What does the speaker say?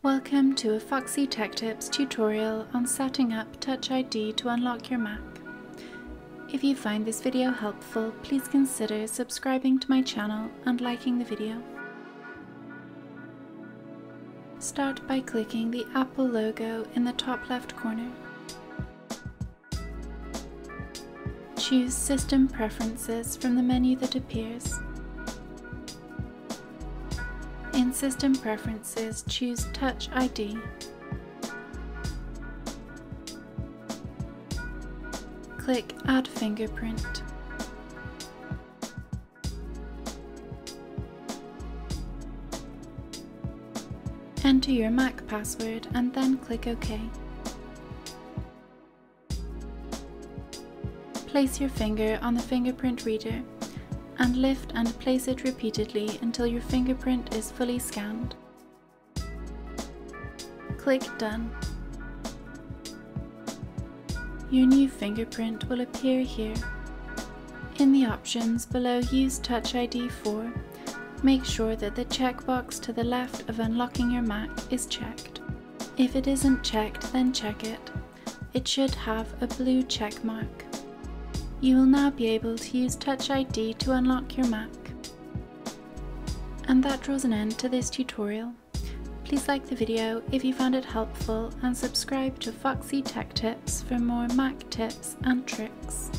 Welcome to a Foxy Tech Tips tutorial on setting up Touch ID to unlock your Mac. If you find this video helpful, please consider subscribing to my channel and liking the video. Start by clicking the Apple logo in the top left corner. Choose System Preferences from the menu that appears. In System Preferences, choose Touch ID. Click Add Fingerprint. Enter your Mac password and then click OK. Place your finger on the fingerprint reader and lift and place it repeatedly until your fingerprint is fully scanned. Click Done. Your new fingerprint will appear here. In the options below Use Touch ID for, make sure that the checkbox to the left of unlocking your Mac is checked. If it isn't checked, then check it. It should have a blue check mark. You will now be able to use Touch ID to unlock your Mac. And that draws an end to this tutorial. Please like the video if you found it helpful and subscribe to Foxy Tech Tips for more Mac tips and tricks.